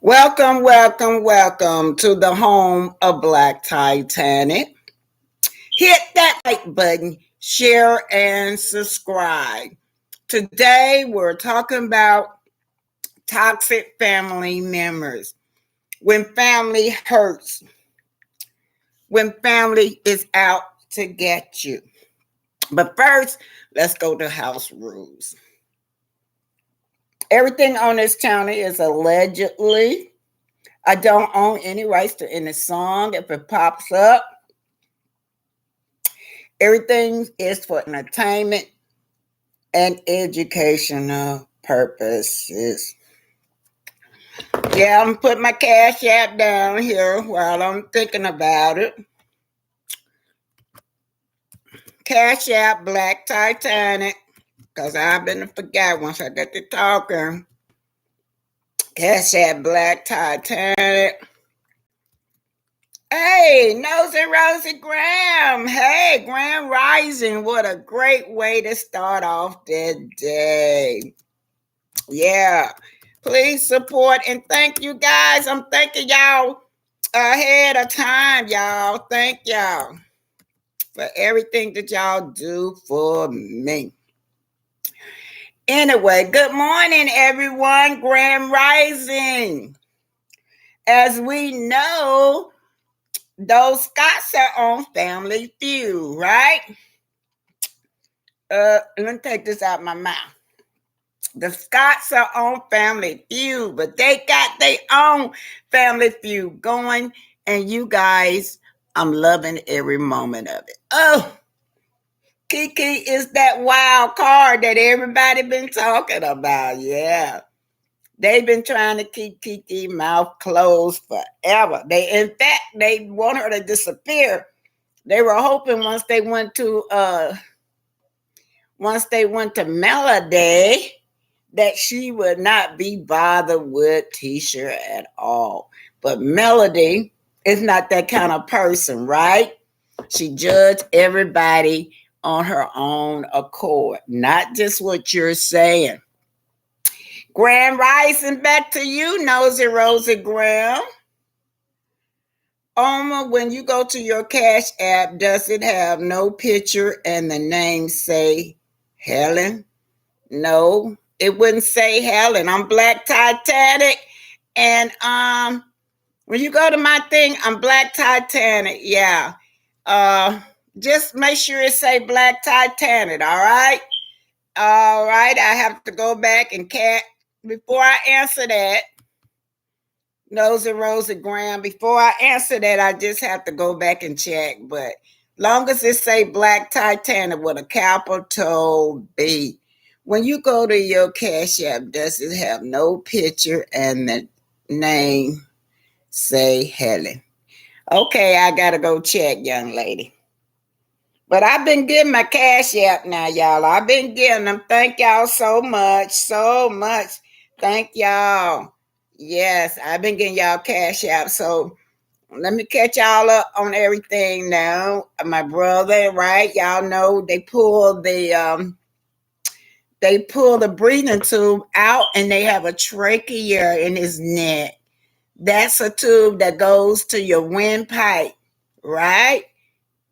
Welcome, welcome, welcome to the home of Black Titanic. Hit that like button, share, and subscribe. Today, we're talking about toxic family members. When family hurts, when family is out to get you. But first, let's go to house rules. Everything on this channel is allegedly. I don't own any rights to any song. If it pops up, everything is for entertainment and educational purposes. Yeah, I'm putting my cash app down here while I'm thinking about it. Cash app Black Titanic, because I've been to forget once I get to talking. Cash app Black Titanic. Hey, Nosy Rosie Graham. Hey, Grand Rising. What a great way to start off the day. Yeah. Please support and thank you guys. I'm thanking y'all ahead of time, y'all. Thank y'all for everything that y'all do for me. Anyway, good morning, everyone. Grand Rising. As we know, those Scots are on Family Feud, right? Let me take this out of my mouth. The Scots are on Family Feud, but they got their own Family Feud going. And you guys, I'm loving every moment of it. Oh, Keke is that wild card that everybody been talking about. Yeah. They've been trying to keep Keke mouth closed forever. In fact, they want her to disappear. They were hoping once they went to Melody that she would not be bothered with Tisha at all. But Melody is not that kind of person, right? She judged everybody on her own accord, not just what you're saying. Grand Rising, back to you, Nosy Rosie Graham. Oma, when you go to your Cash App, does it have no picture and the name say Helen? No, it wouldn't say Helen. I'm Black Titanic. And when you go to my thing, I'm Black Titanic. Yeah. Just make sure it say Black Titanic, all right? All right, I have to go back and before I answer that, Nosy Rosie Graham, before I answer that, I just have to go back and check. But long as it say Black Titanic with a capital B. When you go to your Cash App, does it have no picture and the name say Helen? Okay, I gotta go check, young lady. But I've been getting my Cash App now, y'all. I've been getting them. Thank y'all so much, so much. Thank y'all. Yes, I've been getting y'all Cash App. So let me catch y'all up on everything now. My brother, right? Y'all know they pulled the breathing tube out and they have a trachea in his neck. That's a tube that goes to your windpipe, right?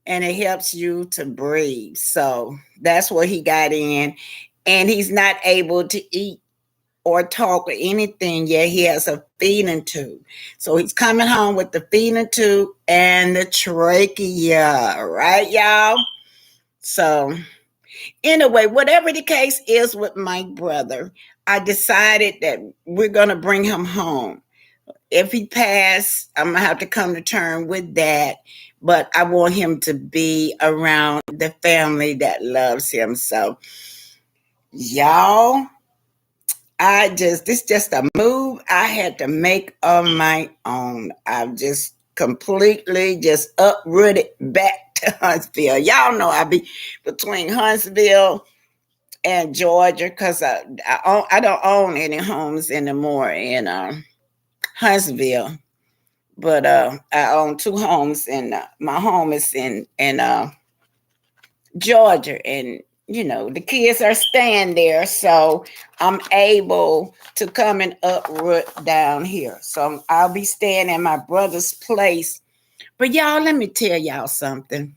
And it helps you to breathe. So that's what he got in. And he's not able to eat or talk or anything yet. He has a feeding tube. So he's coming home with the feeding tube and the trachea, right, y'all? So anyway, whatever the case is with my brother, I decided that we're going to bring him home. If he passed, I'm going to have to come to terms with that. But I want him to be around the family that loves him. So, y'all, this just a move I had to make on my own. I've just completely just uprooted back to Huntsville. Y'all know I be between Huntsville and Georgia because I don't own any homes anymore in Huntsville. But I own two homes, and my home is in Georgia, and the kids are staying there, so I'm able to come and uproot down here. So I'll be staying at my brother's place. But y'all, let me tell y'all something.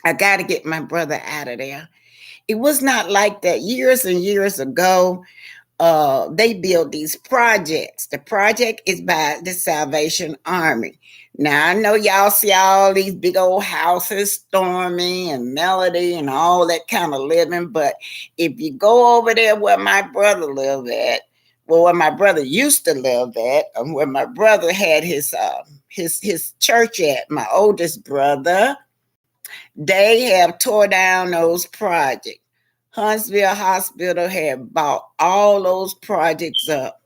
I got to get my brother out of there. It was not like that years and years ago. They build these projects. The project is by the Salvation Army. Now I know y'all see all these big old houses, Stormy and Melody and all that kind of living, but if you go over there where my brother lived at, well, where my brother used to live at, and where my brother had his church at, my oldest brother, they have tore down those projects. Huntsville Hospital had bought all those projects up.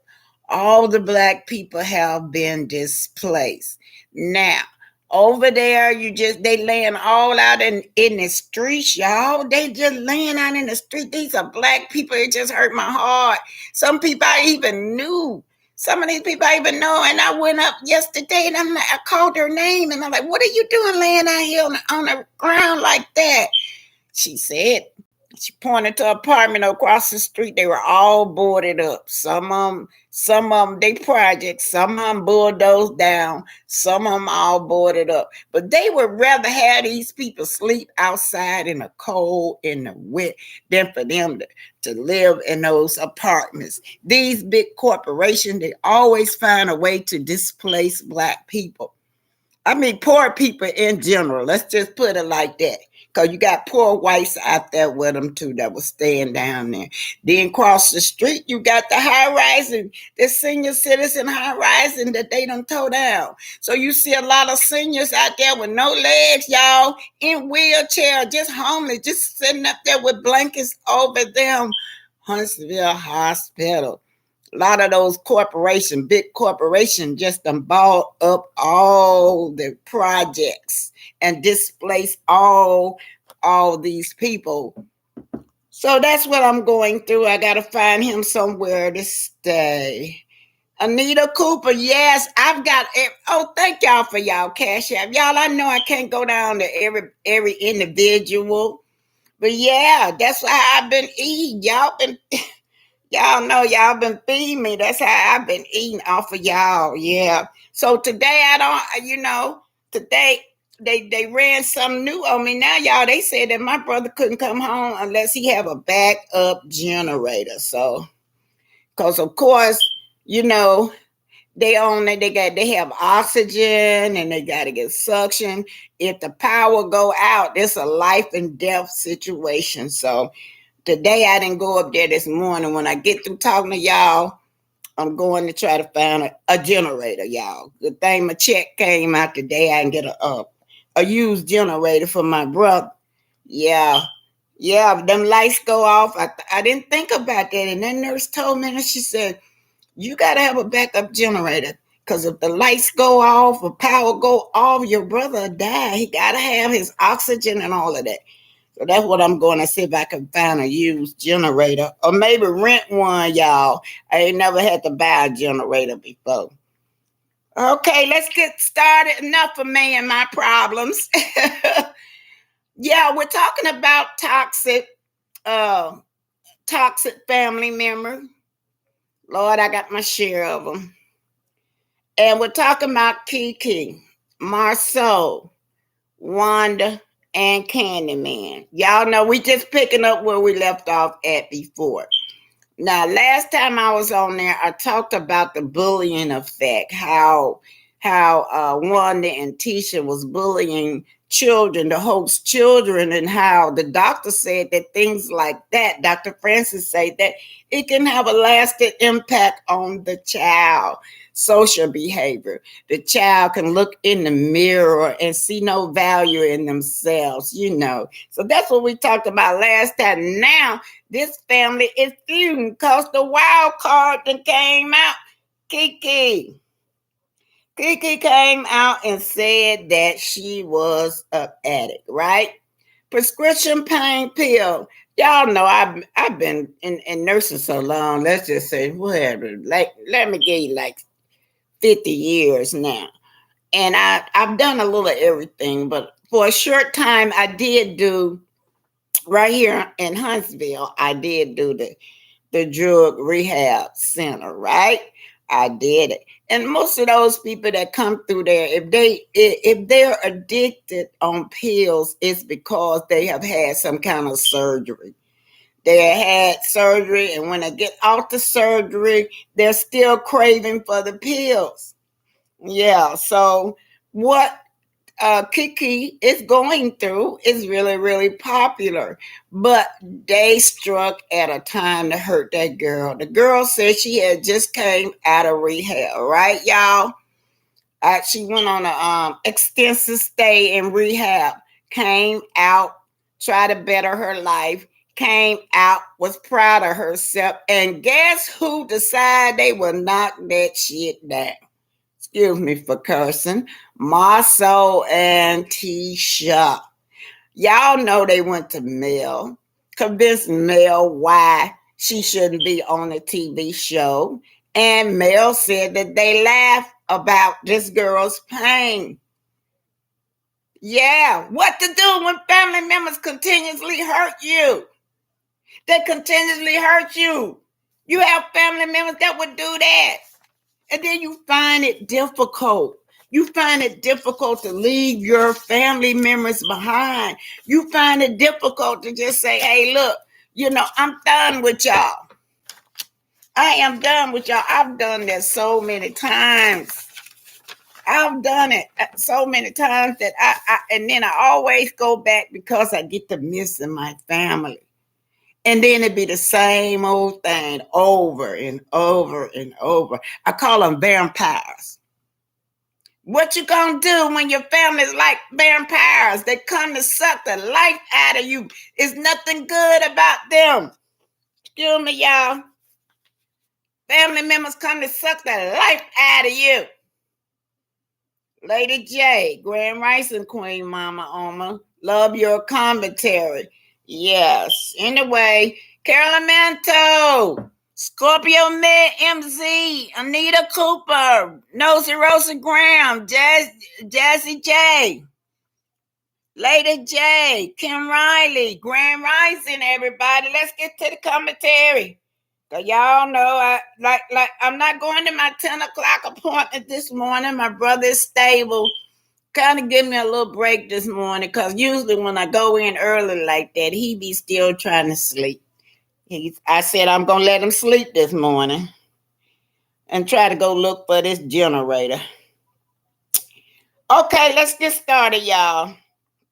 All the black people have been displaced. Now, over there, they laying all out in the streets, y'all. They just laying out in the street. These are black people. It just hurt my heart. Some people I even knew. Some of these people I even know. And I went up yesterday and I called her name and I'm like, what are you doing laying out here on the ground like that? She said, she pointed to an apartment across the street. They were all boarded up. Some of them, they projects. Some of them bulldozed down. Some of them all boarded up. But they would rather have these people sleep outside in the cold, in the wet, than for them to live in those apartments. These big corporations, they always find a way to displace black people. I mean, poor people in general. Let's just put it like that. Because you got poor whites out there with them, too, that was staying down there. Then across the street, you got the high rising, the senior citizen high rising that they done tore down. So you see a lot of seniors out there with no legs, y'all, in wheelchair, just homeless, just sitting up there with blankets over them. Huntsville Hospital. A lot of those big corporations, just done bought up all the projects and displaced all these people. So that's what I'm going through. I got to find him somewhere to stay. Anita Cooper, yes, I've got. Oh, thank y'all for y'all cash app, y'all. I know I can't go down to every individual, but yeah, that's why I've been eating. Y'all know y'all been feeding me. That's how I've been eating off of y'all. Yeah. So today today they ran something new on me. Now y'all, they said that my brother couldn't come home unless he have a backup generator. So, cause of course, you know, they have oxygen and they gotta get suction. If the power go out, it's a life and death situation. So today I didn't go up there this morning. When I get through talking to y'all, I'm going to try to find a generator, y'all. Good thing my check came out today. I can get a used generator for my brother. Yeah. Yeah, if them lights go off. I didn't think about that. And that nurse told me, and she said, you got to have a backup generator. Because if the lights go off or power go off, your brother will die. He got to have his oxygen and all of that. So that's what I'm going to see if I can find a used generator or maybe rent one, y'all. I ain't never had to buy a generator before. Okay, let's get started. Enough of me and my problems. Yeah, we're talking about uh, toxic family member. Lord, I got my share of them. And we're talking about Keke, Marceau, Wanda, and Candyman. Y'all know we just picking up where we left off at before. Now, last time I was on there, I talked about the bullying effect, how Wanda and Tisha was bullying children, the host children, and how the doctor said that things like that, Dr. Francis said that it can have a lasting impact on the child social behavior. The child can look in the mirror and see no value in themselves, So that's what we talked about last time. Now, this family is feuding because the wild card that came out, Keke. Keke came out and said that she was an addict, right? Prescription pain pill. Y'all know I've been in nursing so long. Let's just say whatever. Like, let me give you like 50 years now. And I've done a little of everything, but for a short time I did do right here in Huntsville, I did do the drug rehab center, right? I did it. And most of those people that come through there, if they're addicted on pills, it's because they have had some kind of surgery. They had surgery, and when they get off the surgery, they're still craving for the pills. Yeah. So what keke is going through is really, really popular. But they struck at a time to hurt that girl. The girl said she had just came out of rehab, right, y'all? She went on a extensive stay in rehab, came out, tried to better her life, came out, was proud of herself, and guess who decided they would knock that shit down? Excuse me for cursing. Marceau and Tisha. Y'all know they went to Mel, convinced Mel why she shouldn't be on a TV show. And Mel said that they laughed about this girl's pain. Yeah, what to do when family members continuously hurt you? They continuously hurt you. You have family members that would do that. And then you find it difficult. You find it difficult to leave your family members behind. You find it difficult to just say, hey, look, I'm done with y'all. I am done with y'all. I've done that so many times. I've done it so many times that and then I always go back because I get to missing my family. And then it'd be the same old thing over and over and over. I call them vampires. What you gonna do when your family's like vampires? They come to suck the life out of you. It's nothing good about them. Excuse me, y'all. Family members come to suck the life out of you. Lady J, Grand Rising Queen Mama Oma. Love your commentary. Yes. Anyway, Carolyn Manto, Scorpio Mid MZ, Anita Cooper, Nosy Rosa Graham, Jazzy J, Lady J, Kim Riley, Grand Rising, everybody. Let's get to the commentary. Cause y'all know I'm not going to my 10 o'clock appointment this morning. My brother is stable. Kind of give me a little break this morning because usually when I go in early like that, he be still trying to sleep. I said I'm going to let him sleep this morning and try to go look for this generator. Okay, let's get started, y'all.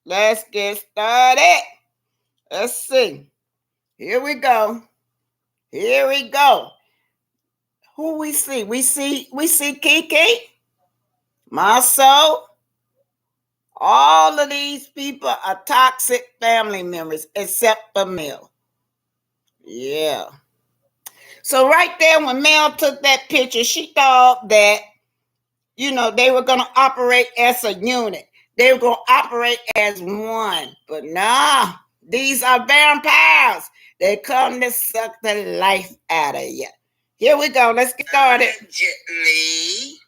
Let's get started. Let's see. Here we go. Here we go. Who we see? We see Keke, Marceau. All of these people are toxic family members except for Mel. Yeah. So right there when Mel took that picture, she thought that, they were going to operate as a unit. They were going to operate as one. But nah, these are vampires. They come to suck the life out of you. Here we go. Let's get started. Allegedly,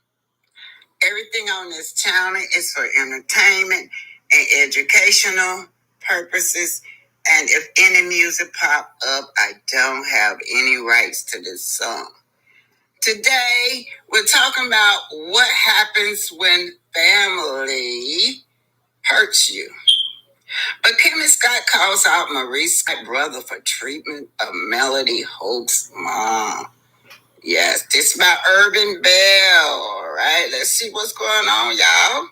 everything on this channel is for entertainment and educational purposes. And if any music pop up, I don't have any rights to this song. Today, we're talking about what happens when family hurts you. But Kimmy Scott calls out Maurice Scott's brother for treatment of Melody Hope's mom. Yes, this is about Irving Bell. All right, let's see what's going on, y'all.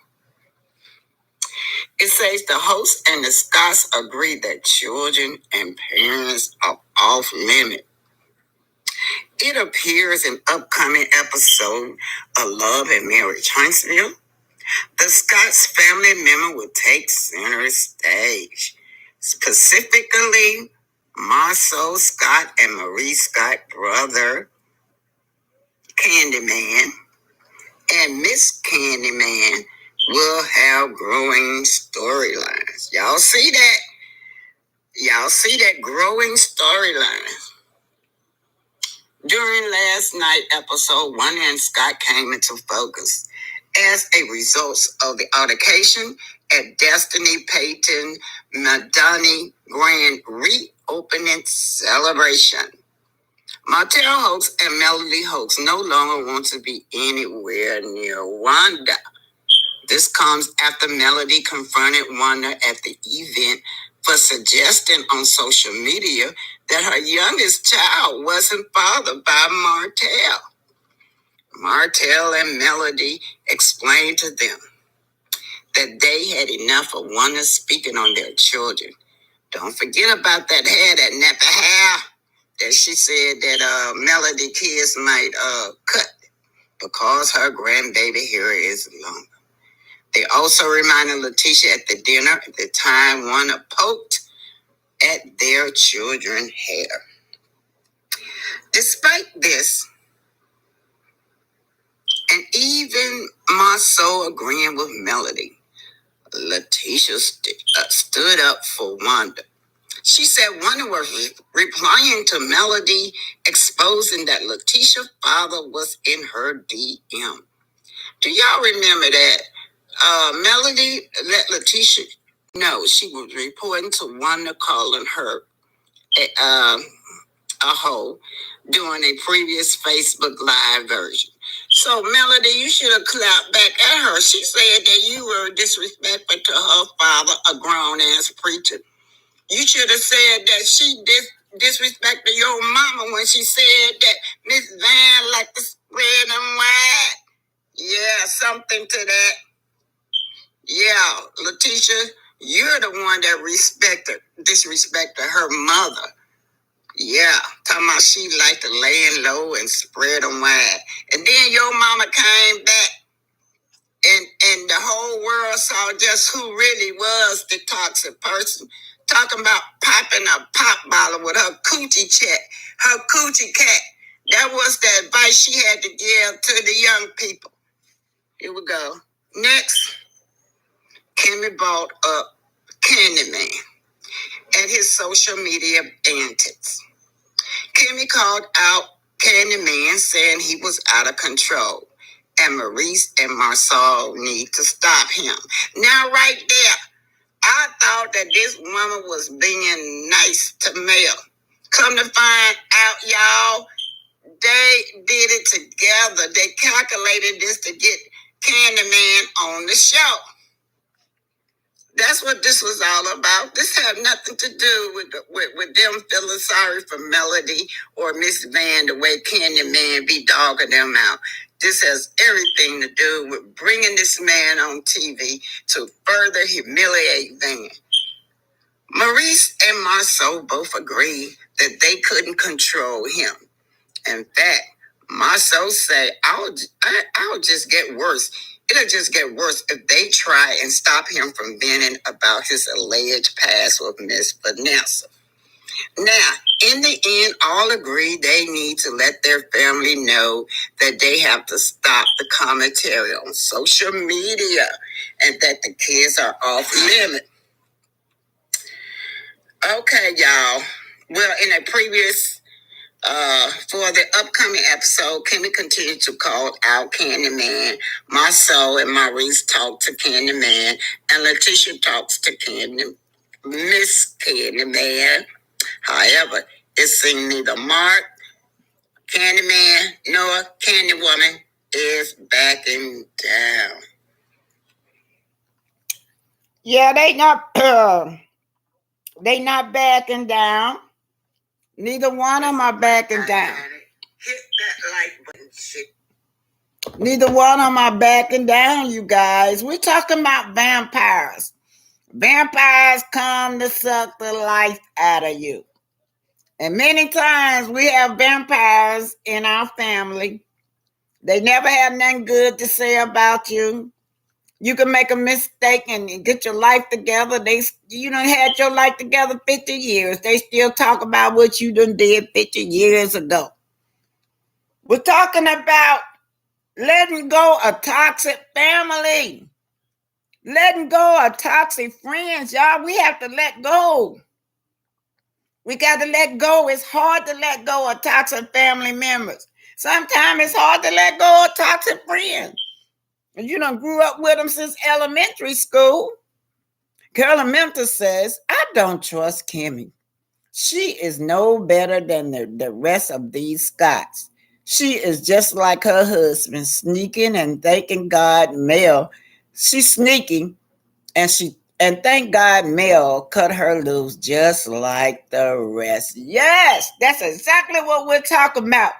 It says the host and the Scotts agree that children and parents are off limit. It appears in upcoming episode of Love and Marriage Huntsville. The Scotts family member will take center stage. Specifically, Marceau Scott and Marie Scott brother Candyman and Miss Candyman will have growing storylines. Y'all see that? Y'all see that growing storyline? During last night episode, Wanda and Scott came into focus as a result of the altercation at Destiny Payton Madani Grand reopening celebration. Martell Hoax and Melody Hoax no longer want to be anywhere near Wanda. This comes after Melody confronted Wanda at the event for suggesting on social media that her youngest child wasn't fathered by Martell. Martell and Melody explained to them that they had enough of Wanda speaking on their children. Don't forget about that hair, that nappy hair that she said that Melody kids might cut because her grandbaby hair is long. They also reminded Letitia at the dinner at the time Wanda poked at their children's hair. Despite this, and even Marceau agreeing with Melody, Letitia stood up for Wanda. She said Wanda was replying to Melody, exposing that Letitia's father was in her DM. Do y'all remember that? Melody let Letitia know she was reporting to Wanda, calling her a hoe during a previous Facebook Live version. So, Melody, you should have clapped back at her. She said that you were disrespectful to her father, a grown-ass preacher. You should have said that she disrespected your mama when she said that Miss Van liked to spread them wide. Yeah, something to that. Yeah, Letitia, you're the one that disrespected her mother. Yeah, talking about she liked to lay low and spread them wide. And then your mama came back and the whole world saw just who really was the toxic person. Talking about popping a pop bottle with her coochie check, her coochie cat. That was the advice she had to give to the young people. Here we go. Next, Kimmy brought up Candyman and his social media antics. Kimmy called out Candyman, saying he was out of control, and Maurice and Marcel need to stop him. Now, right there, I thought that this woman was being nice to Mel. Come to find out, y'all, they did it together. They calculated this to get Candyman on the show. That's what this was all about. This had nothing to do with them feeling sorry for Melody or Miss Van the way Candyman be dogging them out. This has everything to do with bringing this man on TV to further humiliate Van. Maurice and Marceau both agreed that they couldn't control him. In fact, Marceau said, I'll just get worse. It'll just get worse if they try and stop him from venting about his alleged past with Miss Vanessa. Now, in the end, all agree they need to let their family know that they have to stop the commentary on social media and that the kids are off limit. Okay, y'all. Well, in a previous for the upcoming episode, Kimmy continued to call out Candyman. Marceau and Maurice talk to Candyman, and Letitia talks to Miss Candyman. However, it seemed neither Mark, Candyman, nor Candywoman is backing down. Yeah, they not backing down. Neither one of them are backing down. Hit that like button, shit. Neither one of them are backing down, you guys. We're talking about vampires. Vampires come to suck the life out of you. And many times we have vampires in our family. They never have nothing good to say about you. You can make a mistake and get your life together. You done had your life together 50 years. They still talk about what you done did 50 years ago. We're talking about letting go of toxic family. Letting go of toxic friends, y'all. We have to let go. We got to let go. It's hard to let go of toxic family members. Sometimes it's hard to let go of toxic friends. And you done grew up with him since elementary school. Carolyn Mentor says, I don't trust Kimmy. She is no better than the rest of these Scots. She is just like her husband, sneaking and thanking God Mel. She's sneaking and thank God Mel cut her loose just like the rest. Yes, that's exactly what we're talking about.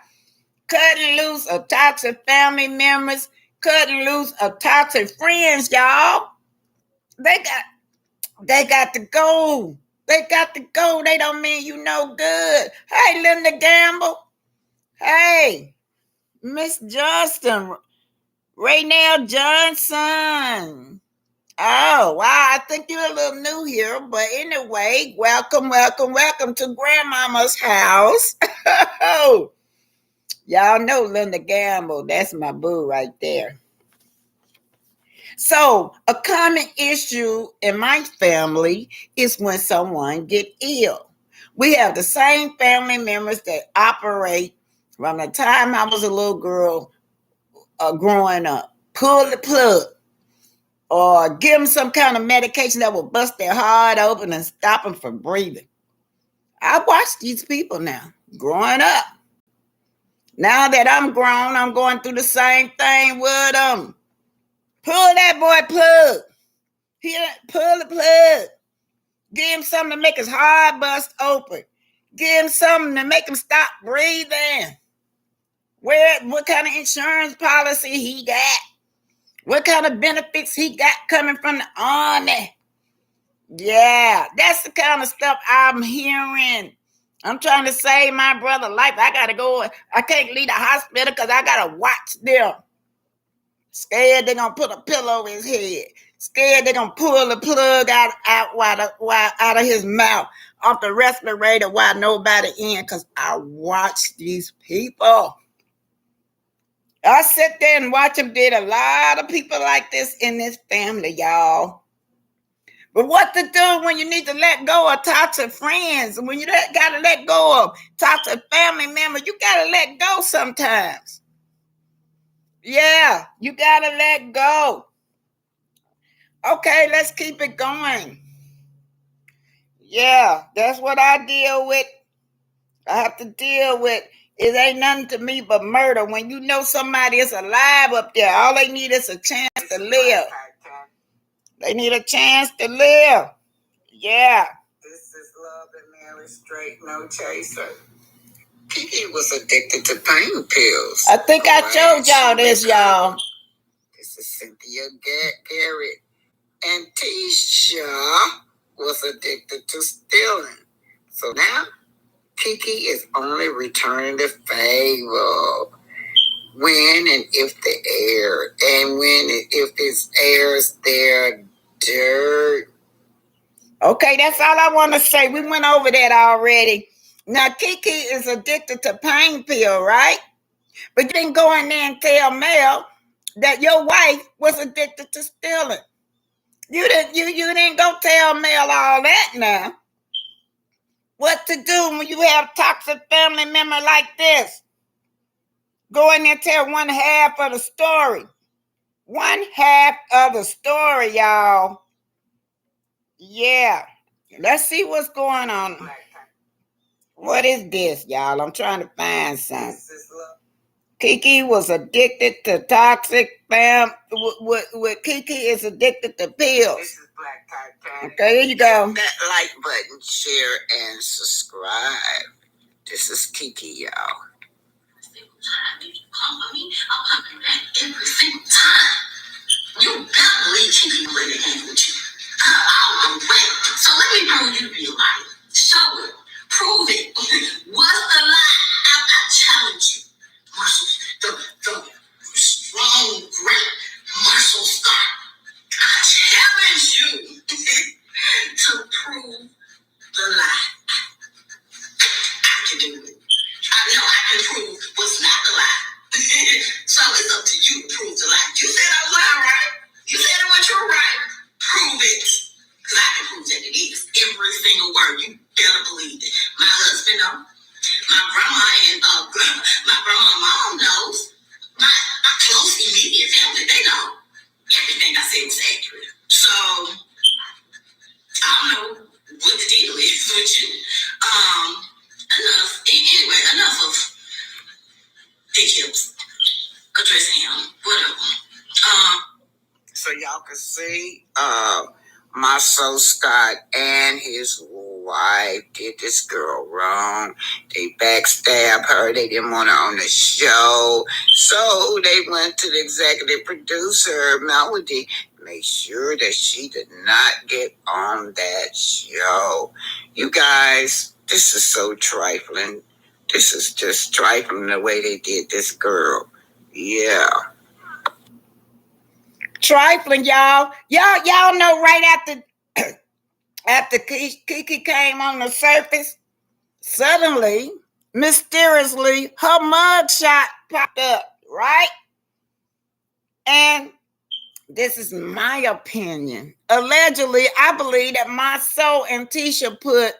Cutting loose of toxic family members, cutting loose of toxic friends, y'all. They got to go. They got to go. They don't mean you no good. Hey, Linda Gamble. Hey, Miss Johnston. Raynell Johnson. Oh, wow. I think you're a little new here. But anyway, welcome, welcome, welcome to Grandmama's house. Y'all know Linda Gamble. That's my boo right there. So, a common issue in my family is when someone get ill. We have the same family members that operate from the time I was a little girl growing up. Pull the plug or give them some kind of medication that will bust their heart open and stop them from breathing. I watch these people now growing up. Now that I'm grown, I'm going through the same thing with them. Pull that boy plug. Pull the plug. Give him something to make his heart bust open. Give him something to make him stop breathing. What kind of insurance policy he got? What kind of benefits he got coming from the army? Yeah, that's the kind of stuff I'm hearing. I'm trying to save my brother's life. I got to go. I can't leave the hospital because I got to watch them. Scared they're going to put a pillow over his head. Scared they're going to pull the plug out of his mouth off the respirator while nobody in, because I watch these people. I sit there and watch them. Did a lot of people like this in this family, y'all. But what to do when you need to let go of toxic friends? When you got to let go of toxic family members, you got to let go sometimes. Yeah, you got to let go. Okay, let's keep it going. Yeah, that's what I deal with. I have to deal with. It ain't nothing to me but murder. When you know somebody is alive up there, all they need is a chance to live. They need a chance to live. Yeah. This is Love and Mary Straight, no chaser. Keke was addicted to pain pills. I think I showed y'all this, y'all. This is Cynthia Garrett. And Tisha was addicted to stealing. So now Keke is only returning the favor when and if the air, and when and if it airs their dirt. Okay, that's all I want to say. We went over that already. Now, Keke is addicted to pain pill, right? But you didn't go in there and tell Mel that your wife was addicted to stealing. You didn't go tell Mel all that now. What to do when you have toxic family member like this? Go in there and tell one half of the story. One half of the story, y'all. Yeah. Let's see what's going on. What is this, y'all? I'm trying to find something. Keke was addicted to toxic with Keke is addicted to pills. This is Blacktitanic. Okay, here you go. Hit that like button, share, and subscribe. This is Keke, y'all. Time you call me, I'll pop you back every single time. You better believe Keke playing the game with you. I'll go back. So let me prove you to be a liar. Show it. Prove it. What's the lie? I challenge you. Marshall, the strong, great Marshall Stark. I challenge you to prove the lie. I can do it. I know I can prove what's not the lie. So it's up to you to prove the lie. You said I was lying, right? You said it was true, right? Prove it. Because I can prove that it is. Every single word. You better believe it. My husband, my grandma and my He keeps addressing him, whatever. So y'all can see, Marcel Scott and his wife did this girl wrong. They backstabbed her. They didn't want her on the show. So they went to the executive producer, Melody, make sure that she did not get on that show. You guys, this is so trifling. This is just trifling the way they did this girl. Yeah. Trifling, y'all. Y'all know right after Keke came on the surface, suddenly, mysteriously, her mugshot popped up, right? And this is my opinion. Allegedly, I believe that Marceau and Tisha put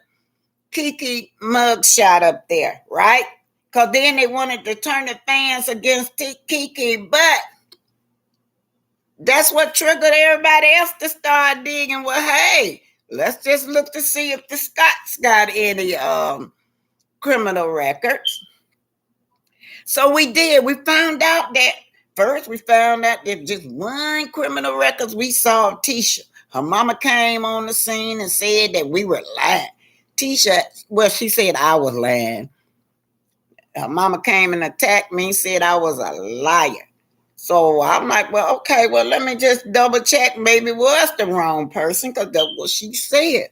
Keke mugshot up there, right? Because then they wanted to turn the fans against Keke, but that's what triggered everybody else to start digging. Well, hey, let's just look to see if the Scotts got any criminal records. So we did. We found out that just one criminal records we saw Tisha. Her mama came on the scene and said that we were lying. Tisha, well, she said I was lying. Her mama came and attacked me and said I was a liar. So I'm like, well, okay, well, let me just double check. Maybe it was the wrong person because that's what she said.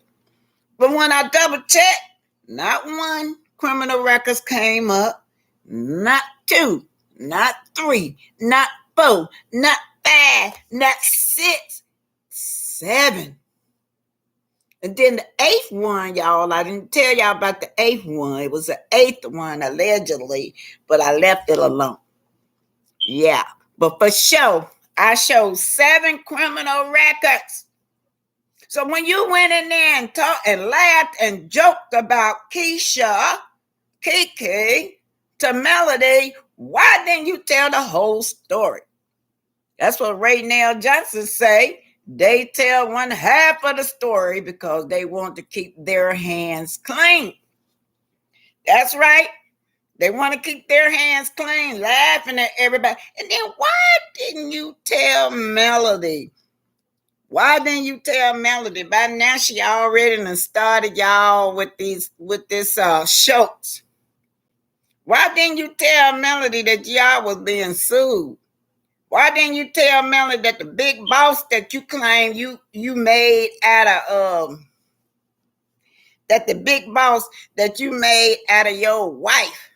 But when I double checked, not one criminal records came up, not two, not three, not four, not five, not six, seven. And then the eighth one, y'all, I didn't tell y'all about the eighth one. It was the eighth one, allegedly, but I left it alone. Yeah. But for sure, I showed 7 criminal records. So when you went in there and talked and laughed and joked about Keisha, Keke, to Melody, why didn't you tell the whole story? That's what Ray Nail Johnson say. They tell one half of the story because they want to keep their hands clean. That's right. They want to keep their hands clean, laughing at everybody. And then why didn't you tell Melody? Why didn't you tell Melody? By now she already done started y'all with this shows. Why didn't you tell Melody that y'all was being sued? Why didn't you tell Melody that the big boss that you claim you made out of that the big boss that you made out of your wife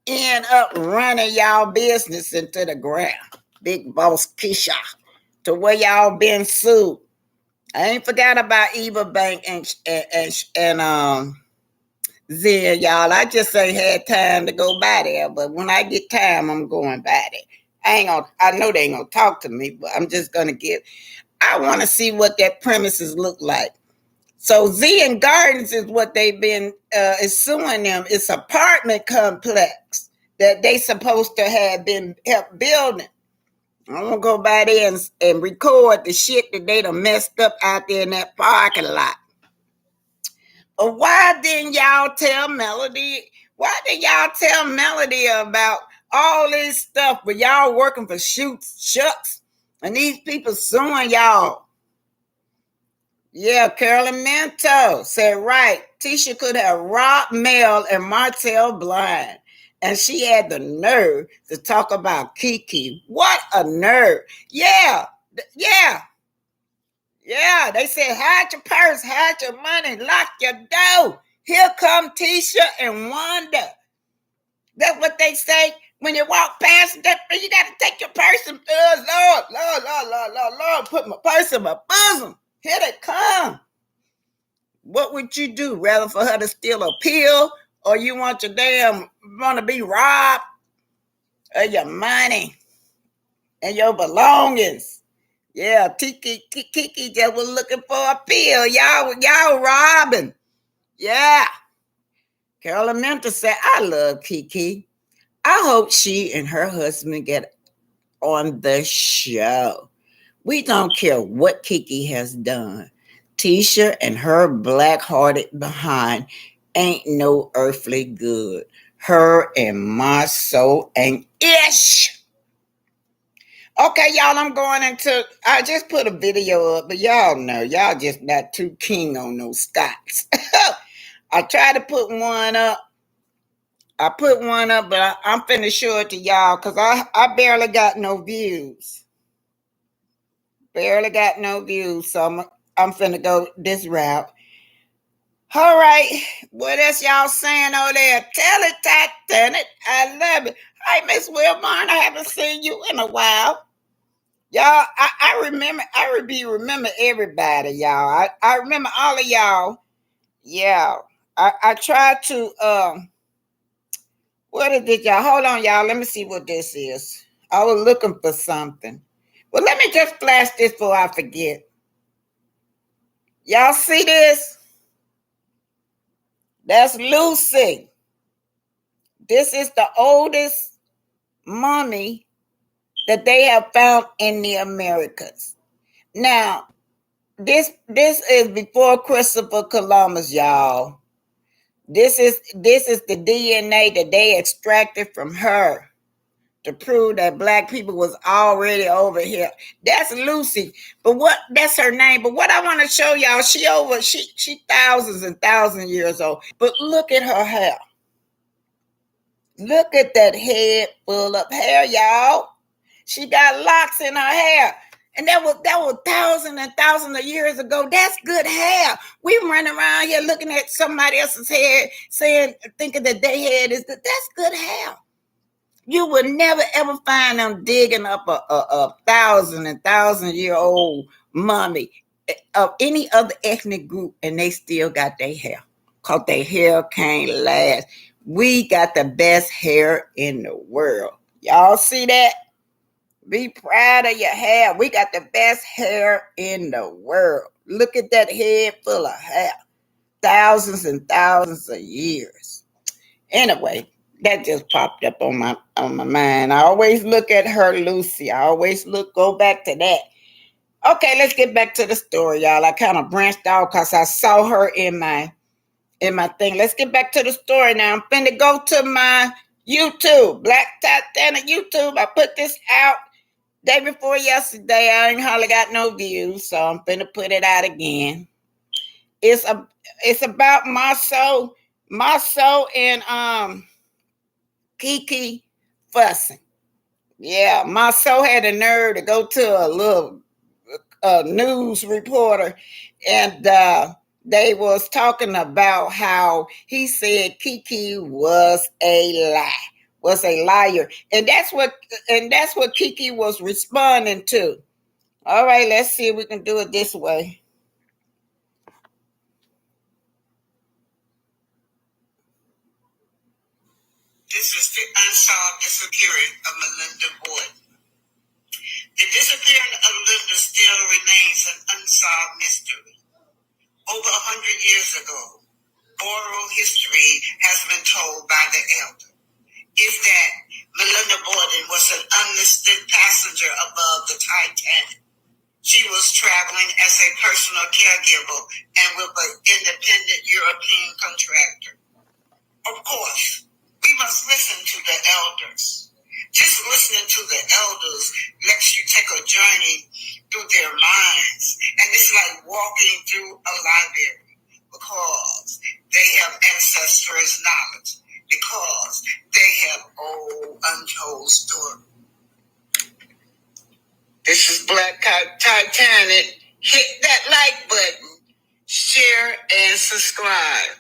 end up running y'all business into the ground? Big boss Keisha, to where y'all been sued. I ain't forgot about Eva Bank and Zen, y'all. I just ain't had time to go by there, but when I get time, I'm going by there. I know they ain't gonna talk to me, but I'm just gonna I want to see what that premises look like. So Zen Gardens is what they've been is suing them. It's apartment complex that they supposed to have been help building. I'm gonna go by there and record the shit that they done messed up out there in that parking lot. But why didn't y'all tell Melody? Why did y'all tell Melody about all this stuff? But y'all working for shucks, and these people suing y'all. Yeah, Carolyn Minto said right. Tisha could have robbed Mel and Martell blind. And she had the nerve to talk about Keke. What a nerve. Yeah. They said, hide your purse, hide your money, lock your door. Here come Tisha and Wanda. That's what they say when you walk past that. You got to take your purse and, Lord, put my purse in my bosom. Here they come. What would you do? Rather for her to steal a pill, or you want to be robbed of your money and your belongings? Yeah, Keke just was looking for a pill. Y'all robbing. Yeah. Carolyn Mentor said, I love Keke. I hope she and her husband get on the show. We don't care what Keke has done. Tisha and her black-hearted behind ain't no earthly good. her and my soul ain't ish. Okay, y'all, I just put a video up, but y'all know, y'all just not too keen on those Scots. I tried to put one up. I put one up, but I'm finna show it to y'all because I barely got no views. Barely got no views, so I'm finna go this route. All right, what else y'all saying over there? Tell it, Titanic. I love it. Hey, Miss Wilmar, I haven't seen you in a while. Y'all, remember everybody, y'all. I remember all of y'all. Yeah. I tried to what is it, y'all? Hold on, y'all. Let me see what this is. I was looking for something. Well, let me just flash this before I forget. Y'all see this? That's Lucy. This is the oldest mummy that they have found in the Americas. Now, this is before Christopher Columbus, y'all. This is the DNA that they extracted from her to prove that black people was already over here. That's Lucy. But that's her name. But what I want to show y'all, she thousands and thousands of years old. But look at her hair. Look at that head full of hair, y'all. She got locks in her hair. And that was thousands and thousands of years ago. That's good hair. We run around here looking at somebody else's hair, thinking that their head is good. That's good hair. You would never ever find them digging up a thousand and thousand year old mummy of any other ethnic group, and they still got their hair. Because their hair can't last. We got the best hair in the world. Y'all see that? Be proud of your hair. We got the best hair in the world. Look at that head full of hair. Thousands and thousands of years. Anyway, that just popped up on my mind. I always look at her, Lucy. I always go back to that. Okay, let's get back to the story, y'all. I kind of branched out because I saw her in my thing. Let's get back to the story now. I'm finna go to my YouTube, Blacktitanic YouTube. I put this out day before yesterday. I ain't hardly got no views, so I'm finna put it out again. It's about Marceau and Keke fussing. Yeah, Marceau had a nerve to go to a little news reporter, and they was talking about how he said Keke was a liar, and that's what Keke was responding to. All right, let's see if we can do it this way. This is the unsolved disappearance of Melinda Boyd. The disappearance of Linda still remains an unsolved mystery. Over 100 years ago, oral history has been told by the elder. Is that Melinda Borden was an unlisted passenger above the Titanic. She was traveling as a personal caregiver and with an independent European contractor. Of course, we must listen to the elders. Just listening to the elders lets you take a journey through their minds. And it's like walking through a library because they have ancestors' knowledge, because they have old untold stories. This is Black Titanic. Hit that like button, share, and subscribe.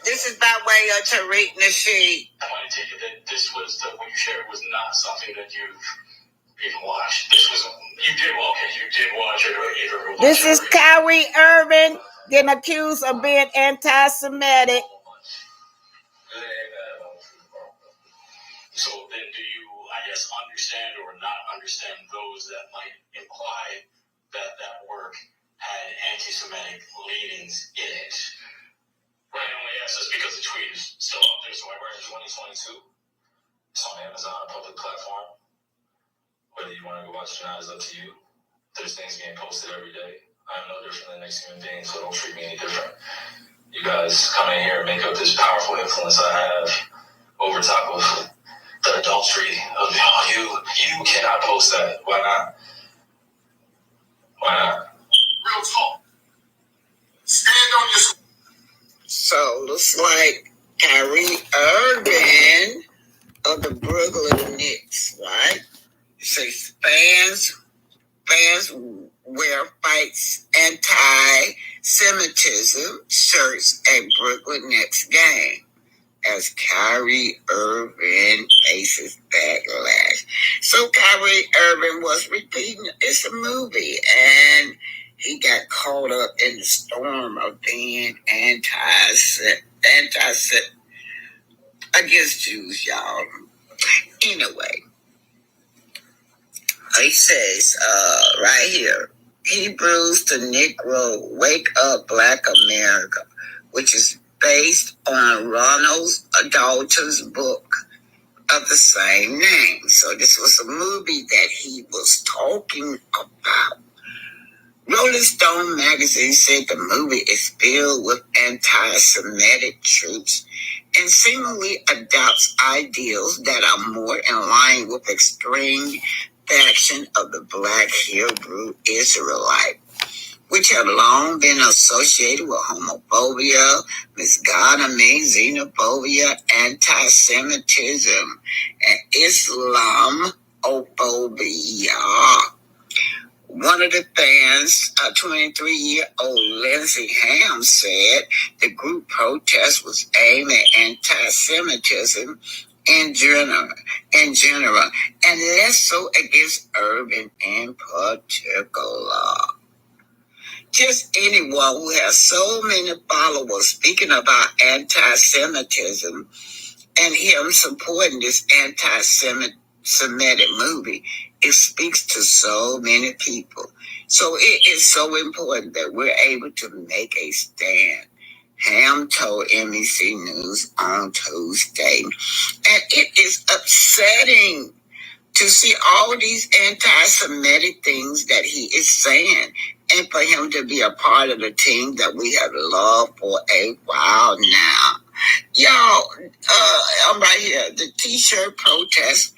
This is by way of Tariq Nasheed. I want to take it that this was what you shared was not something that you've even watched. You did watch it, or either. This is Kyrie Irving getting accused of being anti-Semitic. So then, do you, I guess, understand or not understand those that might imply that work had anti-Semitic leanings in it? Right, I only ask this because the tweet is still up there, so I read it in 2022. It's on Amazon, a public platform. Whether you want to go watch it or not is up to you. There's things being posted every day. I'm no different than the next human being, so don't treat me any different. you guys come in here and make up this powerful influence I have over top of the adultery of you cannot post that. Why not? Why not? Real talk. Stand on your. So looks like Kyrie Irving of the Brooklyn Knicks, right? It says fans wear fights anti-Semitism shirts at Brooklyn Nets game as Kyrie Irving faces backlash. So Kyrie Irving was repeating, it's a movie, and he got caught up in the storm of being anti-Semitic against Jews, y'all. Anyway, he says right here, Hebrews to Negro, Wake Up Black America, which is based on Ronald Dalton's book of the same name. So this was a movie that he was talking about. Rolling Stone magazine said the movie is filled with anti-Semitic truths and seemingly adopts ideals that are more in line with extreme faction of the Black Hebrew Israelite, which have long been associated with homophobia, misogyny, xenophobia, anti-Semitism, and Islamophobia. One of the fans, a 23-year-old Lindsey Ham, said the group protest was aimed at anti-Semitism in general, and less so against Irving in particular. Just anyone who has so many followers speaking about anti-Semitism and him supporting this anti-Semitic movie, it speaks to so many people. So it is so important that we're able to make a stand. Ham told NBC News on Tuesday. And it is upsetting to see all these anti-Semitic things that he is saying, and for him to be a part of the team that we have loved for a while now. Y'all, I'm right here. The T-shirt protest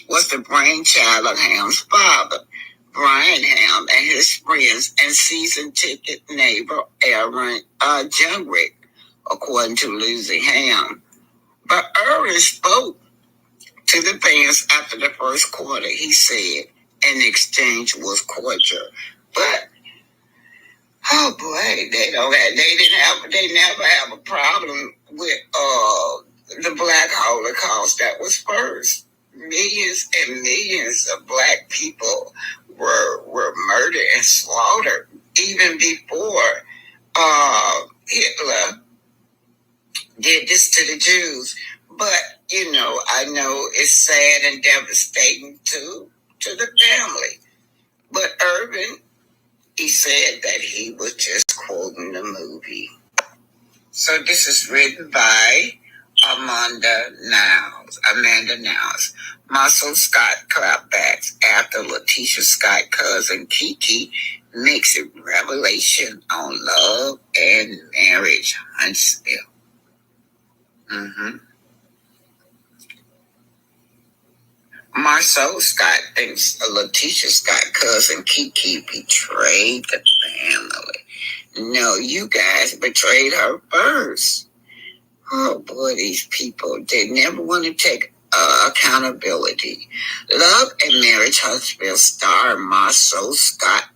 was the brainchild of Ham's father, Brian Ham, and his friends and season ticket neighbor Aaron Jungrick, according to Lindsey Ham. But Irving spoke to the fans after the first quarter. He said, and the exchange was cordial. But oh boy, they never have a problem with the Black Holocaust. That was first. Millions and millions of Black people were murdered and slaughtered even before Hitler did this to the Jews. But I know it's sad and devastating to the family. But Irving, he said that he was just quoting the movie. So this is written by Amanda Niles. Marcel Scott clapbacks after Letitia Scott's cousin Keke makes a revelation on love and marriage. Huntsville. Marcel Scott thinks Letitia Scott's cousin Keke betrayed the family. No, you guys betrayed her first. Oh boy, these people, they never want to take accountability. Love and Marriage Huntsville star Marcel Scott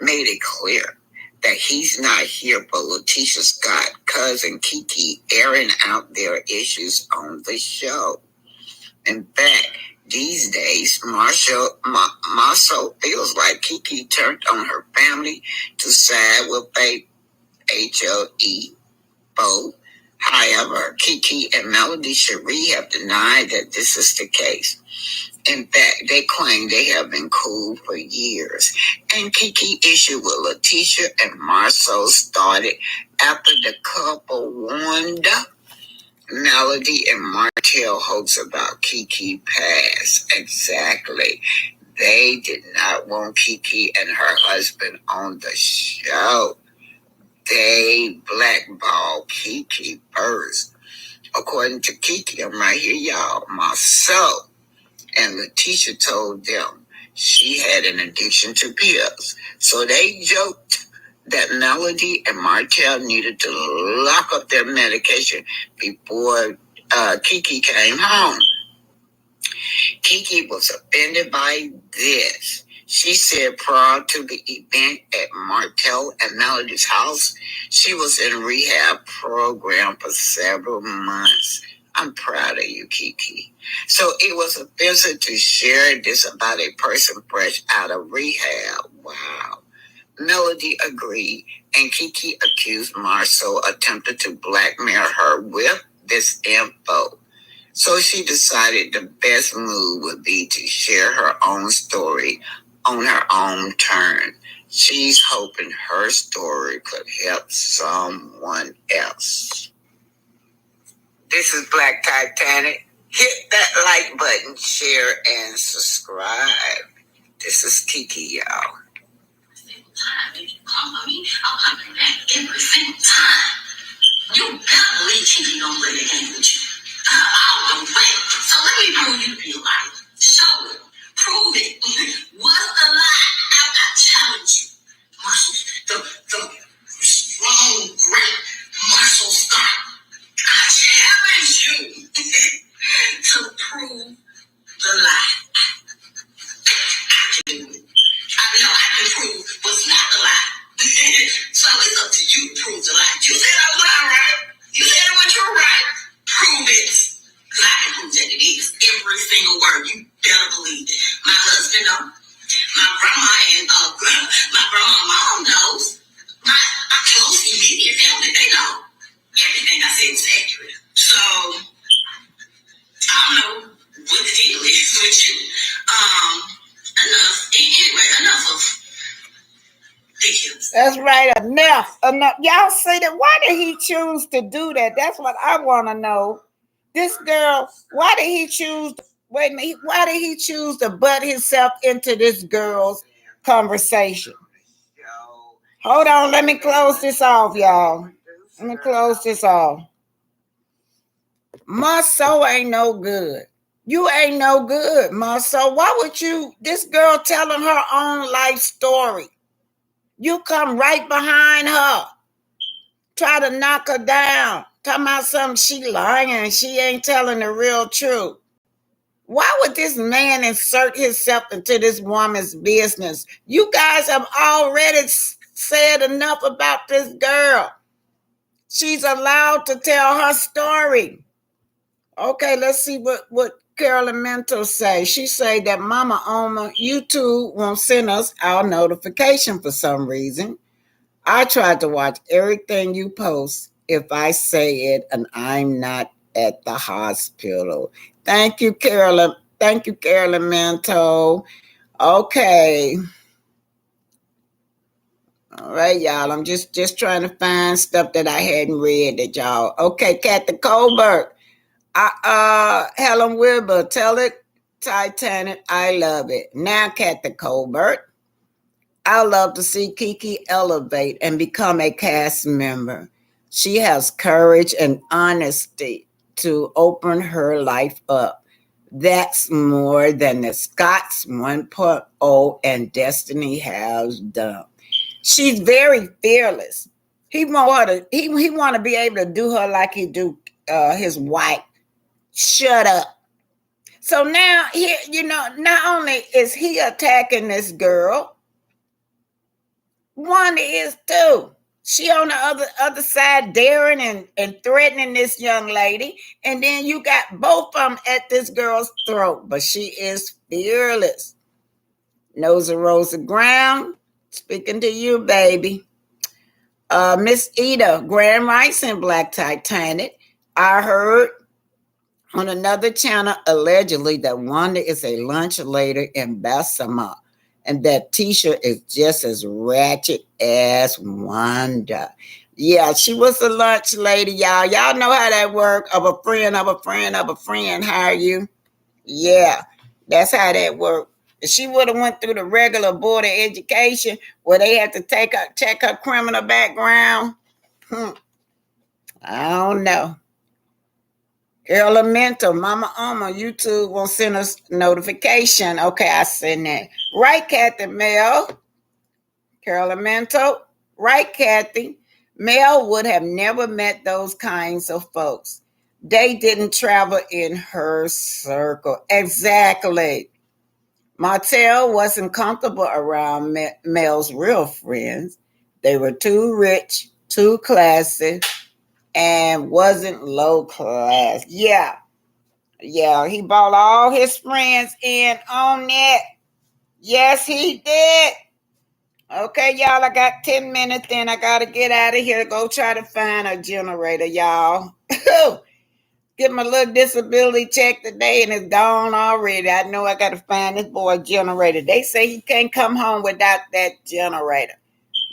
made it clear that he's not here for Letitia Scott's cousin Keke airing out their issues on the show. In fact, these days, Marcel feels like Keke turned on her family to side with faith, HLE, both. However, Keke and Melody Cherie have denied that this is the case. In fact, they claim they have been cool for years. And Keke issue with Letitia and Marcel started after the couple wanda. Melody and Martell hopes about Keke passed. Exactly. They did not want Keke and her husband on the show. they blackballed Keke first. According to Keke, I'm right here, y'all, myself and the teacher told them she had an addiction to pills. So they joked that Melody and Martell needed to lock up their medication before Keke came home. Keke was offended by this. She said prior to the event at Martell and Melody's house, she was in rehab program for several months. I'm proud of you, Keke. So it was offensive to share this about a person fresh out of rehab. Wow. Melody agreed, and Keke accused Marceau attempted to blackmail her with this info. So she decided the best move would be to share her own story on her own turn. She's hoping her story could help someone else. This is Blacktitanic. Hit that like button, share, and subscribe. This is Keke, y'all. I'll come back every single time. You better believe Keke don't play the game with you. Don't play. So let me prove you to be a liar. Show it. Prove it. What's the lie? I challenge you. Marshall, the strong, great Marshall Stark. I challenge you to prove the lie. I can do it. I can prove what's not the lie. So it's up to you to prove the lie. You said I was lying, right? You said it was true, right? Prove it. Because I can prove that it is. Every single word. You better believe it. My husband knows. My grandma and my grandma and mom knows. My close immediate family, they know. Everything I said was accurate. So I don't know what the deal is with you. Enough of ridiculous. That's right, enough. Y'all see that? Why did he choose to do that? That's what I want to know. This girl, why did he choose? Wait a minute. Why did he choose to butt himself into this girl's conversation? Hold on. Let me close this off, y'all. Let me close this off. Marceau ain't no good. You ain't no good, Marceau. Why would you? This girl telling her own life story. You come right behind her. Try to knock her down. Talking about something she lying and she ain't telling the real truth. Why would this man insert himself into this woman's business? You guys have already said enough about this girl. She's allowed to tell her story. Okay, let's see what Carolyn Mento say. She say that Mama Oma, YouTube won't send us our notification for some reason. I tried to watch everything you post if I say it and I'm not at the hospital. Thank you, Carolyn. Thank you, Carolyn Mento. Okay. All right, y'all. I'm just trying to find stuff that I hadn't read that y'all. Okay, Kathy Colbert. Helen Wilbur, tell it, Titanic, I love it. Now, Kathy Colbert, I love to see Keke elevate and become a cast member. She has courage and honesty to open her life up. That's more than the Scots 1.0 and Destiny has done. She's very fearless. He want to be able to do her like he do his wife. Shut up. So now here, not only is he attacking this girl, Wanda is too. She on the other side daring and threatening this young lady. And then you got both of them at this girl's throat. But she is fearless. Knows the rows of ground. Speaking to you, baby. Miss Ida, Grand Rising Blacktitanic. I heard on another channel, allegedly, that Wanda is a lunch lady in Bessemer, and that Tisha is just as ratchet as Wanda. Yeah, she was a lunch lady, y'all. Y'all know how that work. Of a friend of a friend of a friend hire you. Yeah, that's how that worked. If she would have went through the regular board of education where they had to check her criminal background, I don't know. Elemental, Mama Oma, YouTube will send us notification. Okay, I send that. Right, Kathy Mel. Carol Elemental. Right, Kathy. Mel would have never met those kinds of folks. They didn't travel in her circle. Exactly. Martell wasn't comfortable around Mel's real friends. They were too rich, too classy, and wasn't low class. Yeah, yeah, he brought all his friends in on that. Yes, he did. Okay, y'all, I got 10 minutes, then I got to get out of here. Go try to find a generator, y'all. Get my little disability check today, and it's gone already. I know I got to find this boy a generator. They say he can't come home without that generator.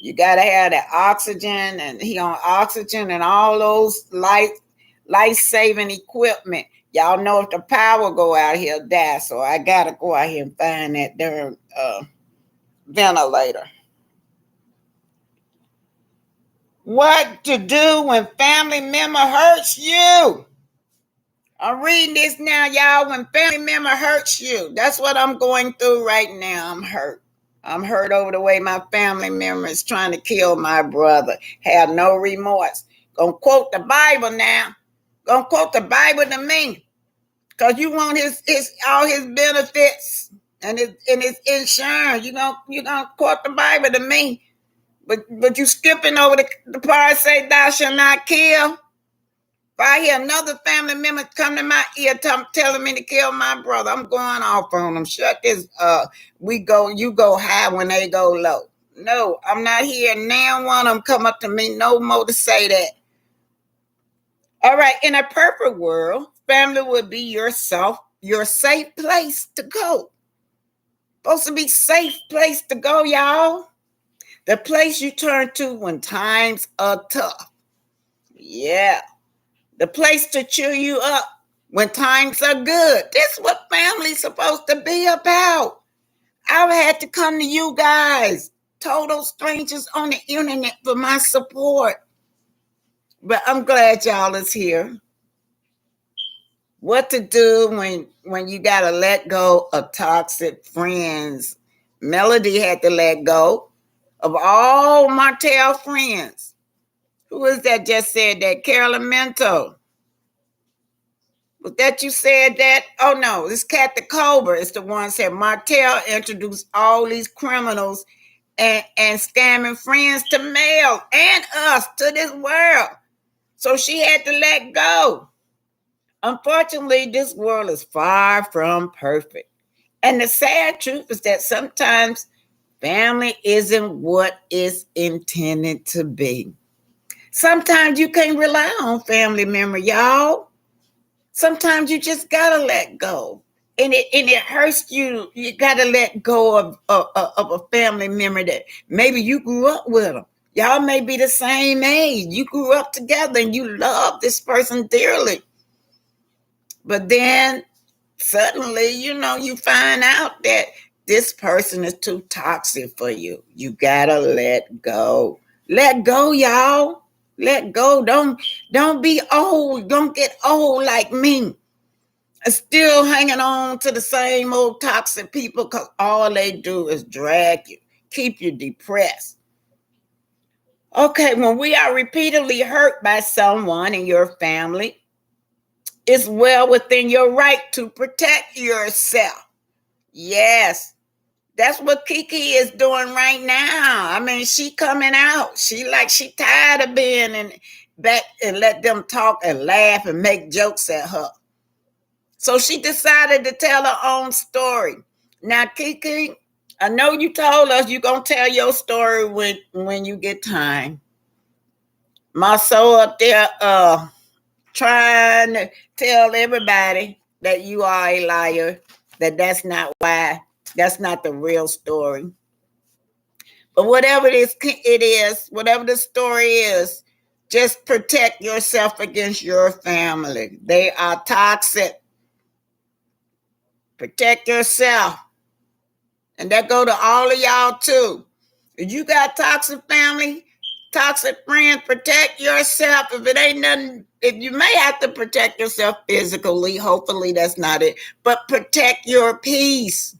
You got to have that oxygen, and he on oxygen and all those life-saving equipment. Y'all know if the power go out, he'll die. So I got to go out here and find that darn ventilator. What to do when family member hurts you? I'm reading this now, y'all. When family member hurts you, that's what I'm going through right now. I'm hurt. I'm hurt over the way my family member is trying to kill my brother. Have no remorse. Gonna quote the Bible now. Gonna quote the Bible to me. Cause you want his all his benefits and his insurance. You gonna quote the Bible to me. But you skipping over the part say thou shalt not kill. If I hear another family member come to my ear telling me to kill my brother, I'm going off on them. Shut this you go high when they go low. No, I'm not hearing now one of them come up to me no more to say that. All right, in a perfect world, family would be your safe place to go. Supposed to be safe place to go, y'all. The place you turn to when times are tough. Yeah. The place to cheer you up when times are good. This is what family's supposed to be about. I've had to come to you guys, total strangers on the internet, for my support. But I'm glad y'all is here. What to do when you got to let go of toxic friends. Melody had to let go of all Martell friends. Who is that just said that? Carolyn Mento. Was that you said that? Oh no, this Kathy Colbert is the one said Martell introduced all these criminals and scamming friends to Mel and us to this world. So she had to let go. Unfortunately, this world is far from perfect. And the sad truth is that sometimes family isn't what it's intended to be. Sometimes you can't rely on family member, y'all. Sometimes you just gotta let go. And it hurts you. You gotta let go of a family member that maybe you grew up with them. Y'all may be the same age. You grew up together and you love this person dearly. But then suddenly, you find out that this person is too toxic for you. You gotta let go. Let go, y'all. Let go. Don't be old. Don't get old like me. Still hanging on to the same old toxic people because all they do is drag you, keep you depressed. Okay, when we are repeatedly hurt by someone in your family, it's well within your right to protect yourself. Yes, that's what Keke is doing right now. I mean, she coming out. She tired of being in back and let them talk and laugh and make jokes at her. So she decided to tell her own story. Now, Keke, I know you told us you're going to tell your story when you get time. My soul up there trying to tell everybody that you are a liar, that's not why, that's not the real story. But whatever whatever the story is, just protect yourself against your family. They are toxic. Protect yourself. And that go to all of y'all too. If you got toxic Toxic friends, protect yourself. If it ain't nothing, if you may have to protect yourself physically, hopefully that's not it, but protect your peace.